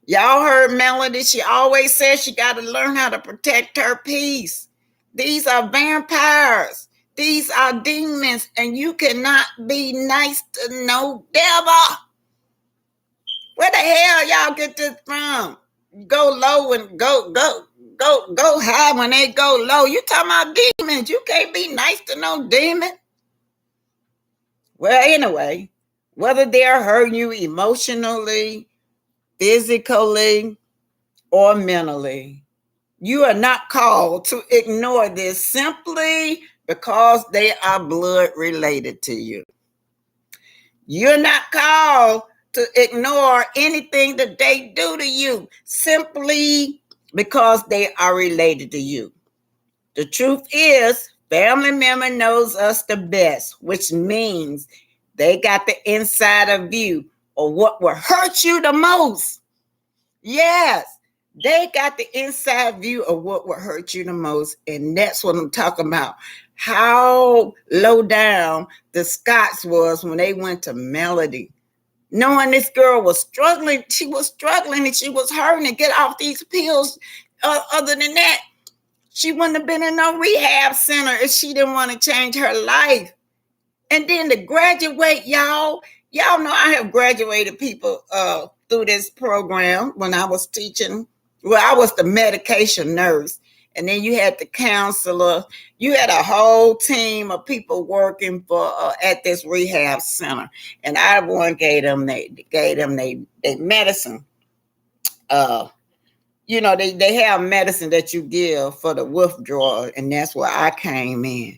Y'all heard Melody. She always says she got to learn how to protect her peace. These are vampires. These are demons, and you cannot be nice to no devil. Where the hell y'all get this from? Go low and go high when they go low. You talking about demons. You can't be nice to no demon. Well, anyway, whether they're hurting you emotionally, physically, or mentally, you are not called to ignore this simply because they are blood related to you. You're not called to ignore anything that they do to you simply because they are related to you. The truth is, family member knows us the best, which means they got the insider view of what will hurt you the most. Yes, they got the inside view of what will hurt you the most. And that's what I'm talking about. How low down the Scots was when they went to Melody. Knowing this girl was struggling, she was struggling and she was hurting to get off these pills. Other than that, she wouldn't have been in no rehab center if she didn't want to change her life. And then to graduate, y'all know I have graduated people through this program when I was teaching. Well, I was the medication nurse. And then you had the counselor. You had a whole team of people working for at this rehab center. And I one gave them they medicine. They have medicine that you give for the withdrawal, and that's where I came in.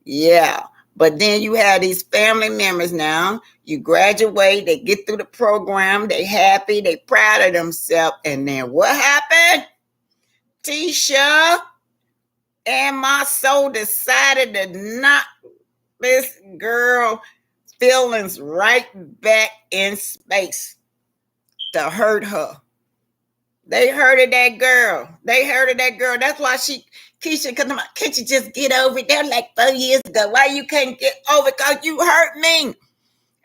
Yeah. But then you have these family members now. You graduate, they get through the program, they happy, they proud of themselves. And then what happened? Tisha and my soul decided to knock this girl feelings right back in space to hurt her. They hurted that girl. That's why Keisha, can't you just get over it? They're like 4 years ago. Why you can't get over it? Because you hurt me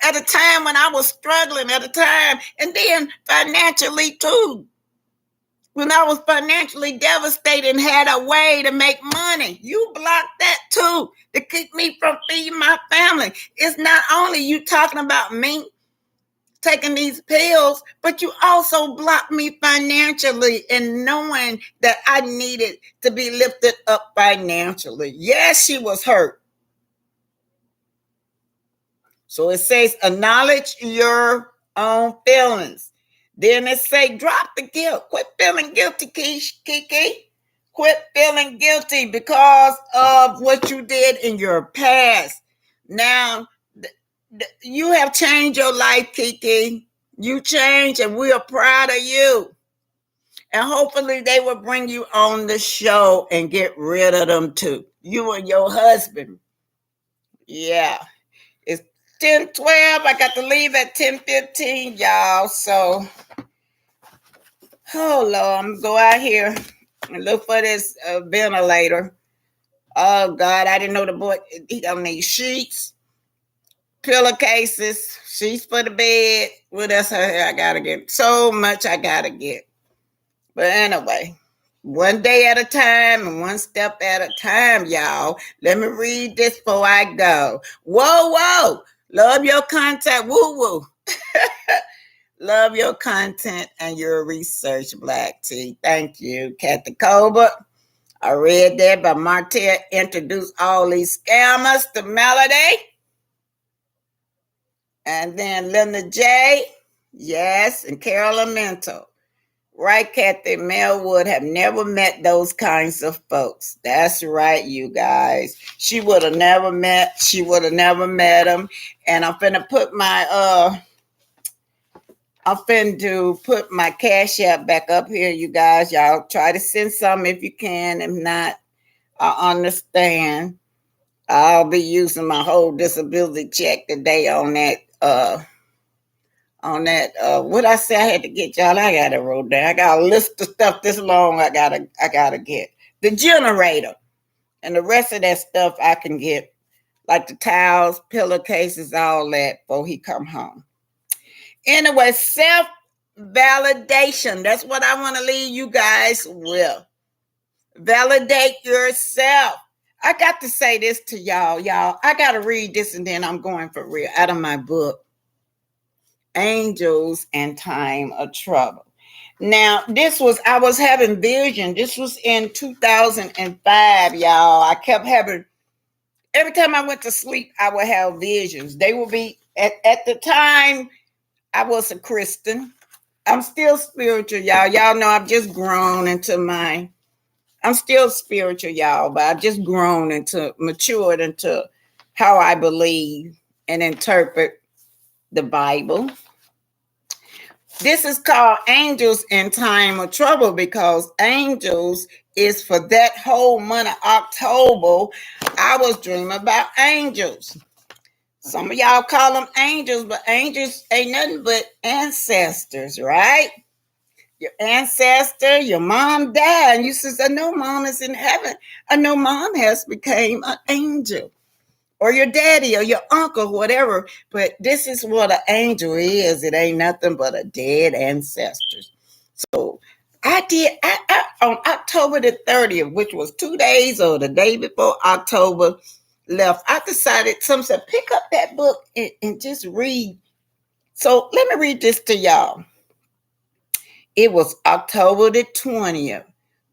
at a time when I was struggling at a time. And then financially too. When I was financially devastated and had a way to make money. You blocked that too to keep me from feeding my family. It's not only you talking about me taking these pills, but you also blocked me financially and knowing that I needed to be lifted up financially. Yes, she was hurt. So it says, acknowledge your own feelings. Then it say, drop the guilt. Quit feeling guilty, Keke. Quit feeling guilty because of what you did in your past. Now, you have changed your life, Keke. You changed, and we are proud of you. And hopefully they will bring you on the show and get rid of them too. You and your husband. Yeah. It's 10:12. I got to leave at 10:15, y'all. So, oh, Lord, I'm going to go out here and look for this ventilator. Oh, God, I didn't know the boy. He don't need sheets. Pillowcases, sheets for the bed. What else I gotta get? So much I gotta get. But anyway, one day at a time and one step at a time, y'all. Let me read this before I go. Whoa. Love your content. Woo. Love your content and your research, Black Tea. Thank you, Kathy Colbert. I read that, but Martell introduced all these scammers to Melody. And then Linda J. Yes, and Carolyn Minto. Right, Kathy Melwood have never met those kinds of folks. That's right, you guys. She would have never met them. And I'm finna put my Cash App back up here, you guys. Y'all try to send some if you can. If not, I understand. I'll be using my whole disability check today on that what I say I had to get, y'all. I got it wrote down. I got a list of stuff this long I gotta get. the generator, and the rest of that stuff I can get, like the towels, pillowcases, all that, before he come home. Anyway, self-validation. That's what I want to leave you guys with. Validate yourself. I got to say this to y'all. Y'all, I got to read this and then I'm going for real out of my book, Angels and Time of Trouble. Now, I was having vision. This was in 2005, y'all. I kept having, every time I went to sleep, I would have visions. They would be, at the time, I was a Christian. I'm still spiritual, y'all. Y'all know I've just grown into I'm still spiritual, y'all, but I've just matured into how I believe and interpret the Bible. This is called Angels in Time of Trouble because angels is for that whole month of October. I was dreaming about angels. Some of y'all call them angels, but angels ain't nothing but ancestors, right? Your ancestor, your mom died, and you says, I know mom is in heaven. I know mom has become an angel. Or your daddy or your uncle, whatever. But this is what an angel is. It ain't nothing but a dead ancestors. So I on October the 30th, which was 2 days or the day before October left, I decided, some said, pick up that book and just read. So let me read this to y'all. It was October the 20th,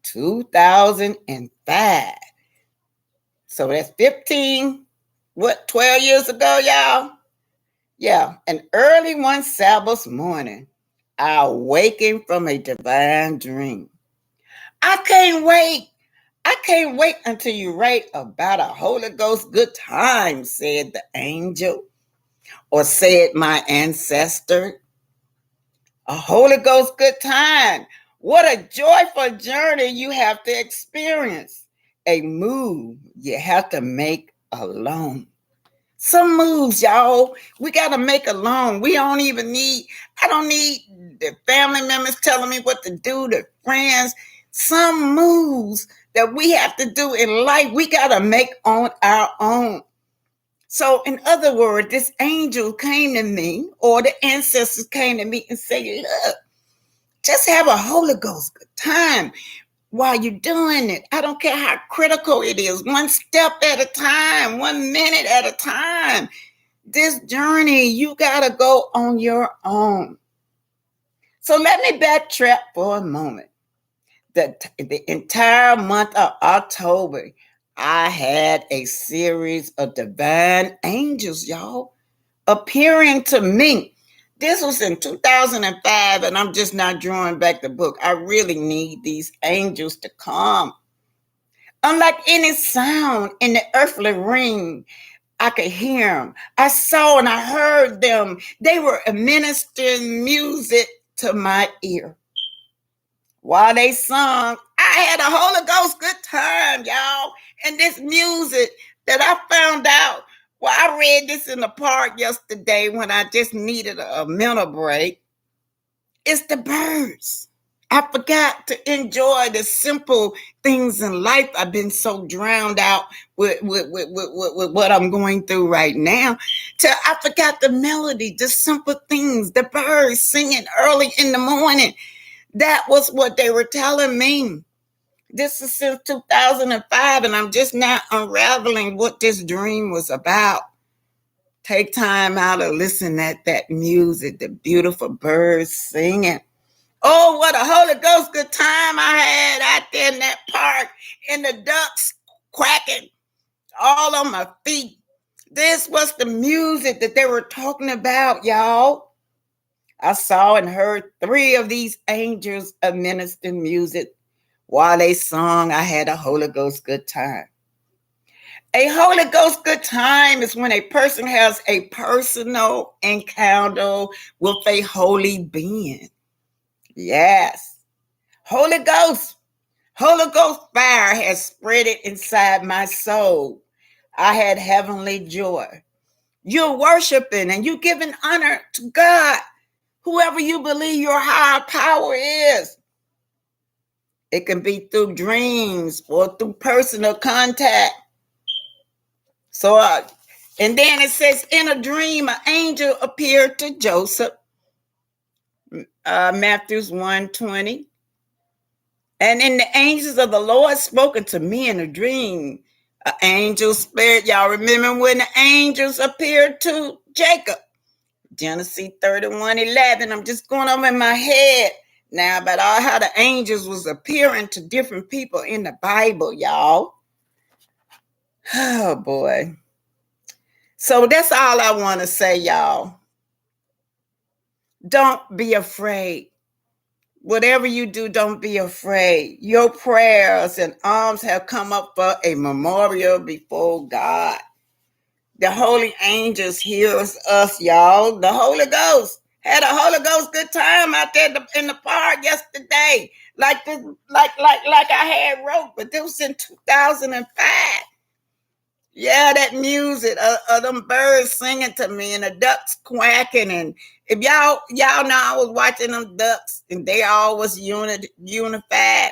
2005. So that's 12 years ago, y'all? Yeah, an early one Sabbath morning, I awakened from a divine dream. I can't wait. I can't wait until you write about a Holy Ghost good time, said the angel, or said my ancestor. A Holy Ghost good time. What a joyful journey you have to experience. A move you have to make alone. Some moves, y'all, we got to make alone. I don't need the family members telling me what to do, the friends. Some moves that we have to do in life, we got to make on our own. So, in other words, this angel came to me, or the ancestors came to me and said, look, just have a Holy Ghost good time while you're doing it. I don't care how critical it is. One step at a time, 1 minute at a time. This journey, you got to go on your own. So let me backtrack for a moment. The entire month of October, I had a series of divine angels, y'all, appearing to me. This was in 2005, and I'm just not drawing back the book. I really need these angels to come. Unlike any sound in the earthly ring, I could hear them. I saw and I heard them. They were administering music to my ear. While they sung, I had a Holy Ghost good time, y'all. And this music that I found out, well, I read this in the park yesterday when I just needed a mental break. It's the birds. I forgot to enjoy the simple things in life. I've been so drowned out with what I'm going through right now. I forgot the melody, the simple things, the birds singing early in the morning. That was what they were telling me. This is since 2005, and I'm just now unraveling what this dream was about. Take time out to listen at that music, the beautiful birds singing. Oh, what a Holy Ghost good time I had out there in that park, and the ducks quacking all on my feet. This was the music that they were talking about, y'all. I saw and heard 3 of these angels administering music. While they sung, I had a Holy Ghost good time. A Holy Ghost good time is when a person has a personal encounter with a holy being. Yes. Holy Ghost fire has spread it inside my soul. I had heavenly joy. You're worshiping and you're giving honor to God, whoever you believe your higher power is. It can be through dreams or through personal contact. So, and then it says, in a dream, an angel appeared to Joseph, Matthews 1:20. And in the angels of the Lord spoken to me in a dream. An angel spirit. Y'all remember when the angels appeared to Jacob? Genesis 31:11. I'm just going over in my head now about all how the angels was appearing to different people in the Bible, y'all. Oh boy. So that's all I want to say, y'all. Don't be afraid. Whatever you do, don't be afraid. Your prayers and alms have come up for a memorial before God. The holy angels hears us, y'all. The Holy Ghost had a Holy Ghost good time out there in the park yesterday. Like this, like I had wrote, but this was in 2005. Yeah, that music of them birds singing to me and the ducks quacking, and if y'all know, I was watching them ducks and they all was unified.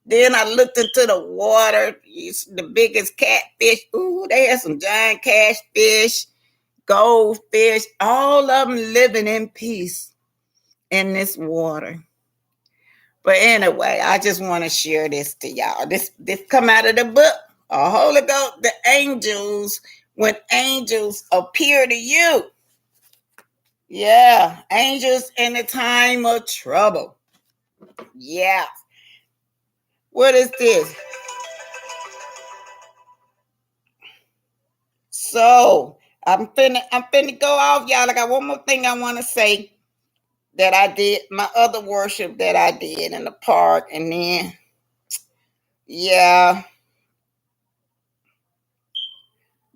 Then I looked into the water, the biggest catfish. Ooh, they had some giant catfish, goldfish, all of them living in peace in this water. But anyway, I just want to share this to y'all. This come out of the book. A Holy Ghost, the angels, when angels appear to you. Yeah, angels in the time of trouble. Yeah. What is this? So I'm finna go off, y'all. I got one more thing I want to say that I did, my other worship that I did in the park, and then yeah.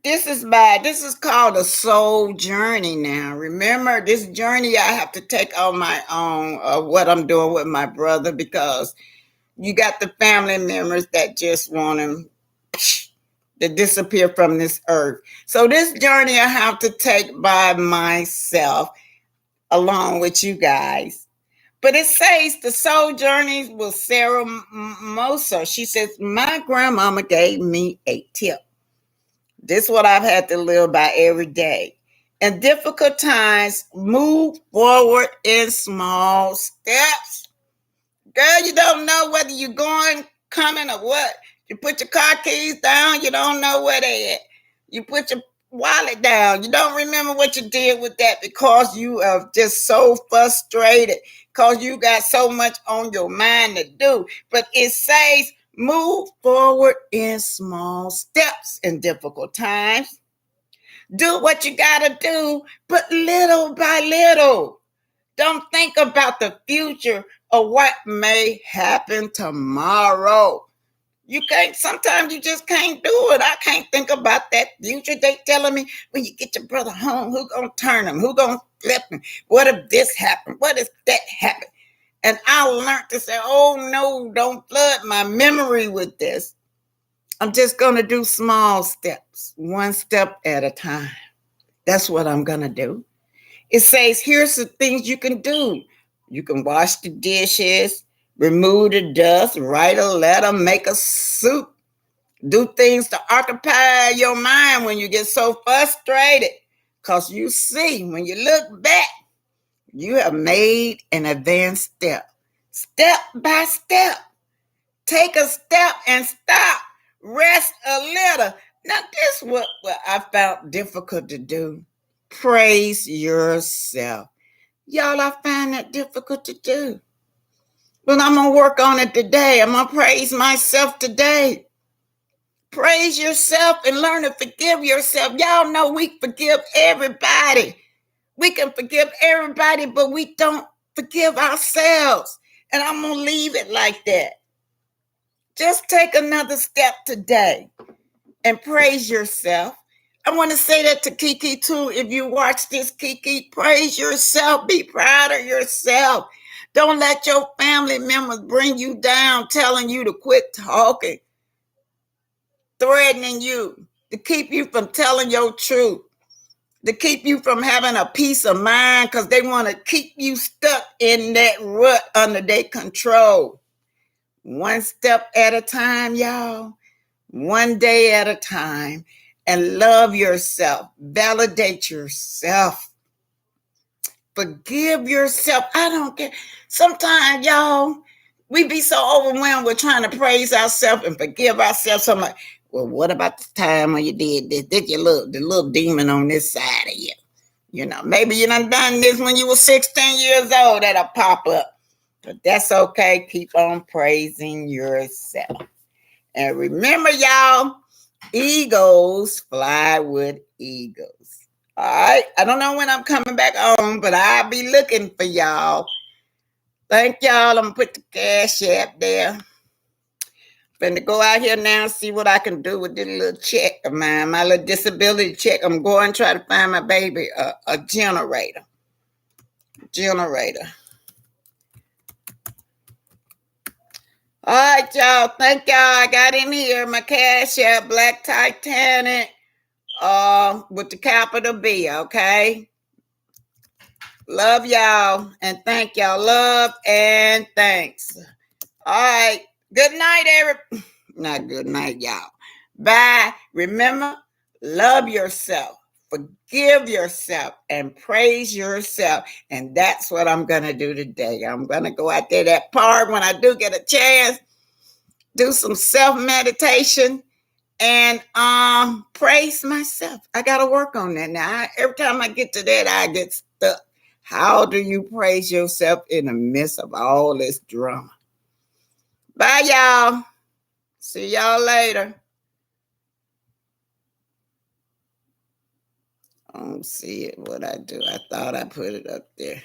This is called a soul journey now. Remember, this journey I have to take on my own of what I'm doing with my brother, because you got the family members that just want him to disappear from this earth. So this journey I have to take by myself along with you guys. But it says the soul journeys with Sarah Mosa. She says, my grandmama gave me a tip. This is what I've had to live by every day. In difficult times, move forward in small steps. Girl, you don't know whether you're going, coming, or what. You put your car keys down, you don't know where they at. You put your wallet down, you don't remember what you did with that because you are just so frustrated, because you got so much on your mind to do. But it says, move forward in small steps in difficult times. Do what you got to do, but little by little. Don't think about the future or what may happen tomorrow. You can't, sometimes you just can't do it. I can't think about that future. They telling me, when you get your brother home, who gonna turn him? Who gonna flip him? What if this happened? What if that happened? And I learned to say, oh no, don't flood my memory with this. I'm just gonna do small steps, one step at a time. That's what I'm gonna do. It says, here's the things you can do. You can wash the dishes, remove the dust, write a letter, make a soup, do things to occupy your mind when you get so frustrated. Because you see, when you look back, you have made an advanced step. Step by step. Take a step and stop. Rest a little. Now, this is what I found difficult to do. Praise yourself. Y'all, I find that difficult to do. But I'm going to work on it today. I'm going to praise myself today. Praise yourself and learn to forgive yourself. Y'all know we forgive everybody. We can forgive everybody, but we don't forgive ourselves. And I'm going to leave it like that. Just take another step today and praise yourself. I want to say that to Keke too. If you watch this, Keke, praise yourself. Be proud of yourself. Don't let your family members bring you down, telling you to quit talking, threatening you, to keep you from telling your truth, to keep you from having a peace of mind, because they want to keep you stuck in that rut under their control. One step at a time, y'all. One day at a time. And love yourself. Validate yourself. Forgive yourself. I don't care. Sometimes, y'all, we be so overwhelmed with trying to praise ourselves and forgive ourselves so much. Well, what about the time when you did this? Did you look the little demon on this side of you? You know, maybe you done this when you were 16 years old. That'll pop up. But that's okay. Keep on praising yourself. And remember, y'all, eagles fly with eagles. All right. I don't know when I'm coming back on, but I'll be looking for y'all. Thank y'all. I'm going to put the Cash App there. Finna go out here now and see what I can do with this little check of mine, my little disability check. I'm going to try to find my baby a generator. All right, y'all. Thank y'all. I got in here my Cash App, Blacktitanic, with the capital B, okay? Love y'all and thank y'all. Love and thanks. All right. Good night, everybody. Not good night, y'all. Bye. Remember, love yourself, forgive yourself, and praise yourself. And that's what I'm going to do today. I'm going to go out there that park when I do get a chance, do some self-meditation and praise myself. I got to work on that now. Every time I get to that, I get stuck. How do you praise yourself in the midst of all this drama? Bye, y'all. See y'all later. I don't see it, what I do. I thought I put it up there.